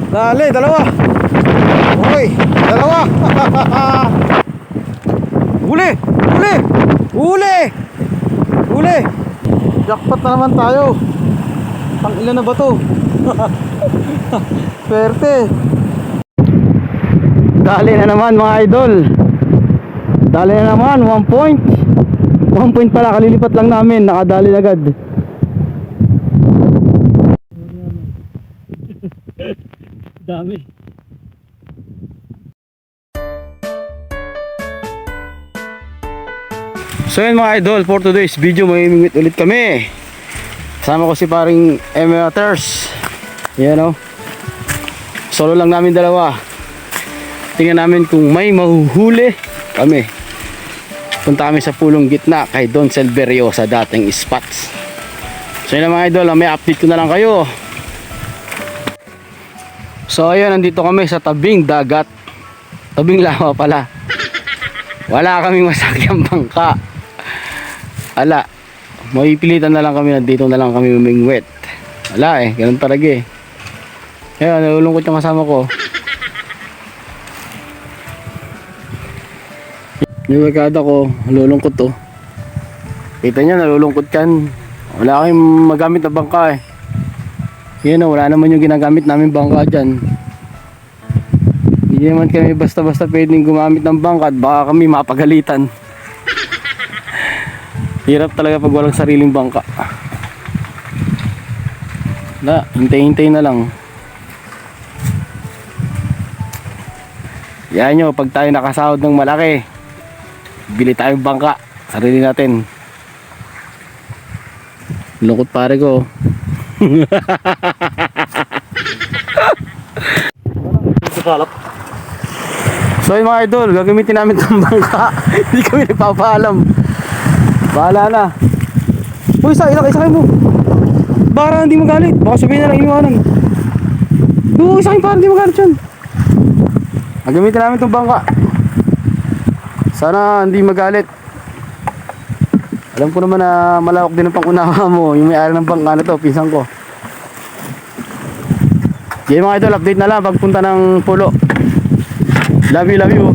Dali, dalawa. Okay, dalawa. Huli! Huli! Huli! Huli! Jackpot na naman tayo. Pang ilan na ba to? Swerte. Dali na naman mga idol. Dali na naman, 1 point. 1 point pala, kalilipat lang namin. Nakadali agad. Dami. So yun mga idol, for today's video may imimit ulit kami. Kasama ko si paring Emeters. Yan o. Solo lang namin dalawa. Tingnan namin kung may mahuhuli kami. Punta kami sa pulong gitna kay Don Silverio sa dating spots. So yun mga idol, may update ko na lang kayo. So ayun, nandito kami sa tabing dagat. Tabing lawa pala. Wala kaming masakyang bangka. Wala. Mapipilitan na lang kami, nandito na lang kami umingwit. Wala eh, ganun talaga eh. Ayun, nalulungkot yung kasama ko. Yung magkada ko, nalulungkot to. Kita nyo, nalulungkot yan. Wala kaming magamit na bangka eh. Yan o, wala naman yung ginagamit namin bangka dyan. Hindi naman kami basta-basta pwedeng gumamit ng bangka at baka kami mapagalitan. Hirap talaga pag walang sariling bangka. Na, hintay-hintay na lang. Yan nyo, pag tayo nakasahod ng malaki, bili tayong bangka, sarili natin. Lungkot pare ko. So yun mga idol, gagamitin namin itong bangka. Hindi kami nagpapaalam. Bahala na. Uy, isakay mo. Para hindi magalit. Baka sabihin na lang iniwanan. Uy, isakay para hindi magalit yun. Gagamitin namin itong bangka. Sana hindi magalit. Alam ko naman na malawak din ang pangunawa mo. Yung may-ari ng bangka na to, pinsan ko. Okay mga idol, update na lang pagpunta ng pulo. Love you, love you.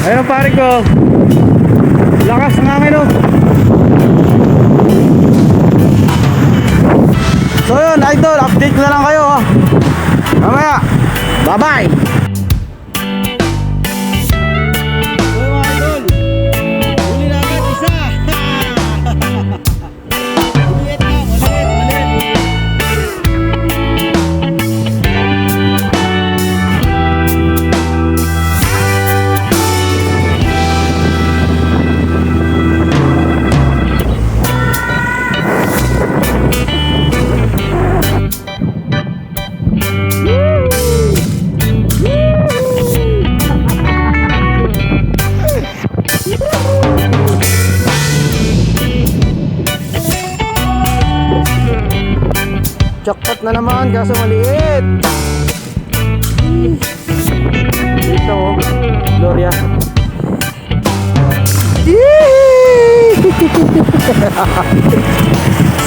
Ayun pare ko, lakas ng hangin oh. So yun idol, update ko na lang kayo oh. Mamaya, bye bye. Jackpot na naman, kaso maliit. Ito oh, Gloria.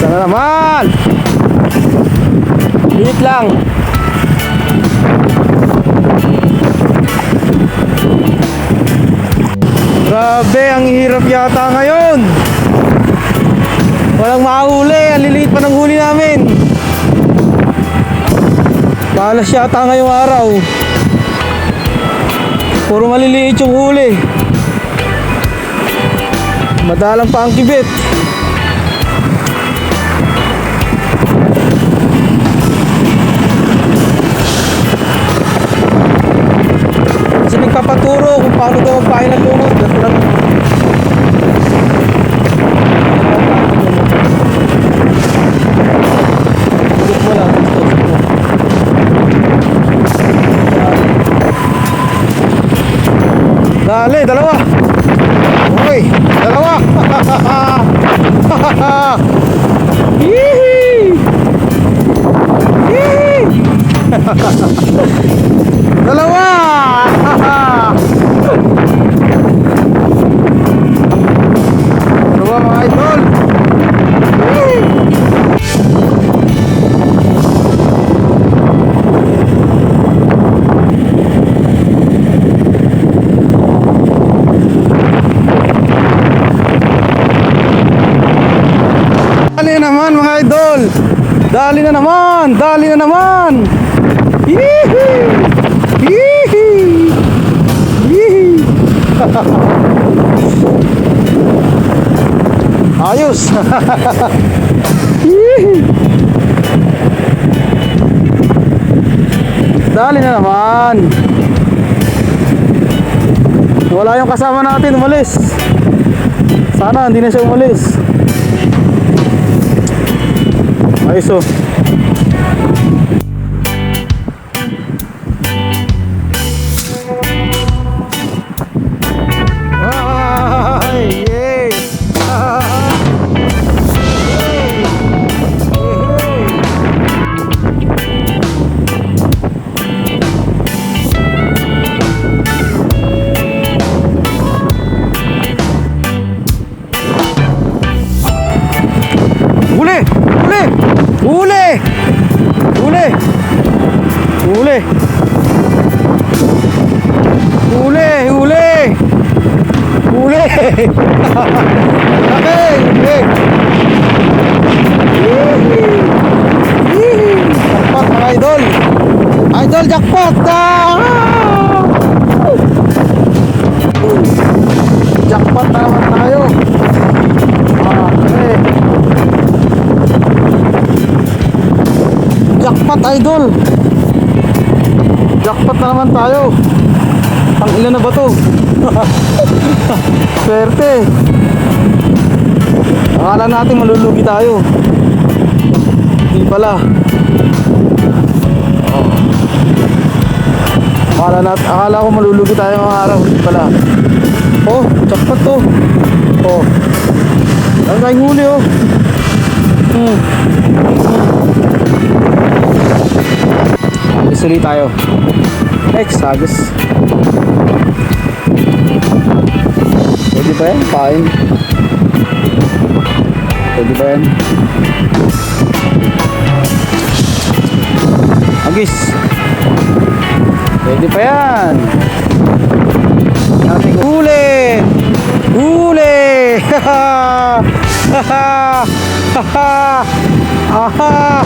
Sana naman. Liit lang. Grabe, ang hirap yata ngayon. Walang mahuli, ang liliit pa ng huli namin. Malas yata ngayong araw. Puro maliliit yung huli. Madalang pa ang kibit. Kasi nagpapaturo kung paano ito magpain ng lumot. Yee! Yee! Dalawa! Dalawa mga idol! Dali naman mga idol! Dali na naman! Dali na naman! Yee! Yee! Yee! Ayos! Yee! Dali na naman! Wala yung kasama natin, umalis. Sana hindi na siya umalis. Ayos oh. Ay, yay! Huli! Huli! Huli! Huli! Huli! Huli! Huli! Huli! Okay! Okay! Jackpot mga idol! Idol jackpot! Jackpot na naman tayo! Okay! Jackpot idol. Jackpot na naman tayo. Ang ilan na ba to? Swerte. Akala natin malulugi tayo. Hindi pala. Akala ko malulugi tayo mga araw. Hindi pala. Oh, jackpot to. Oh. Ang tayong huli oh. Agis ulit tayo. Next, agis. Pwede ba yan? Pain. Pwede ba yan? Agis. Pwede pa yan. Nating huli. Huli. Haha. Haha. Haha. Aha.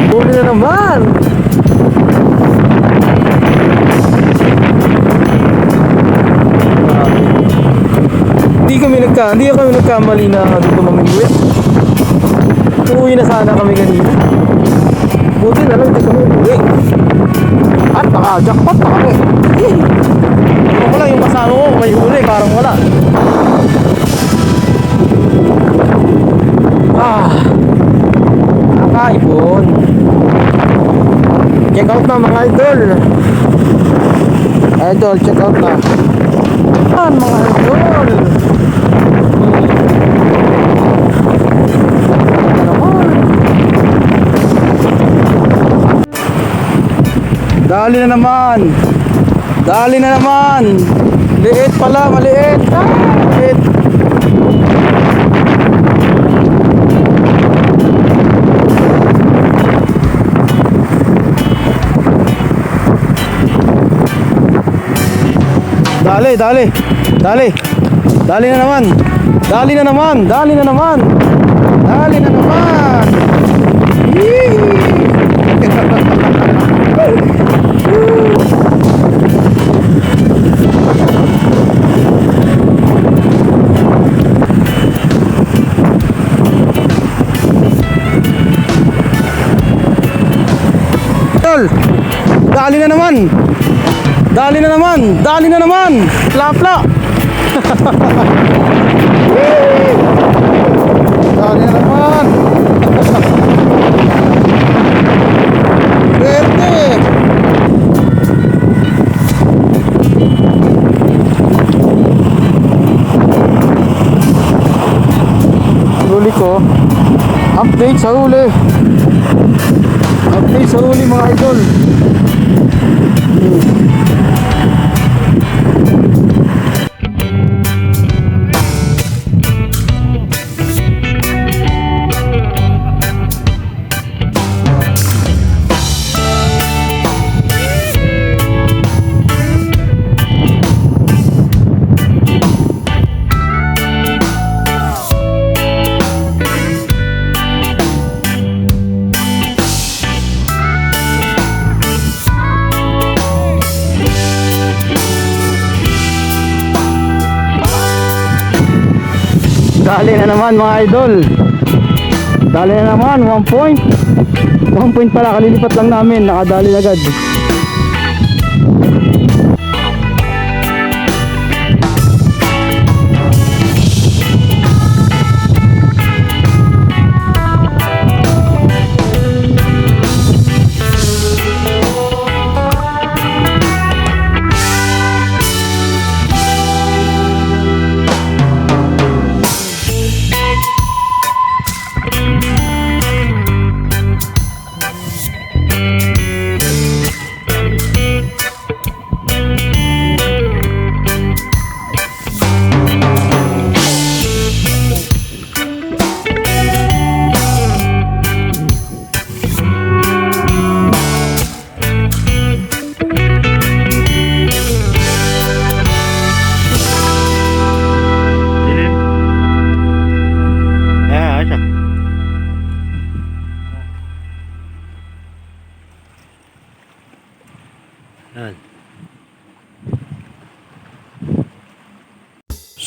Huli na naman. Hindi kami nagkamali na dito mamingwit. Uuwi na sana kami kanina. Buti na lang dito kami uwi. At naka-jackpot pa kami. Ako lang yung kasama ko may huli, parang wala. Nakaipon. Check out na mga idol. Idol, check out na. Mga idol. Dali na naman. Dali na naman. Liit pala, maliit. Liit. Dali, dali. Dali. Dali na naman. Dali na naman. Dali na naman. Dali na naman. Dali na naman. Dali na naman. Dali na naman. Pla-pla. Dali na naman. Swerte. sa huli. Update sa huli mga idol. Dali na naman mga idol. Dali na naman, 1 point. 1 point pala, kalilipat lang namin. Nakadali agad.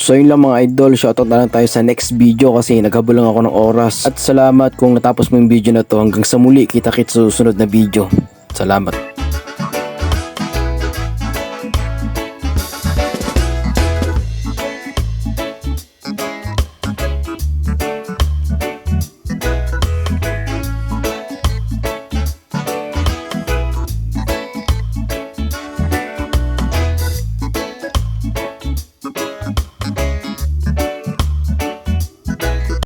So yun lang mga idol, shoutout na lang tayo sa next video kasi naghabol lang ako ng oras. At salamat kung natapos mo yung video na to. Hanggang sa muli, kita-kits sa susunod na video. Salamat.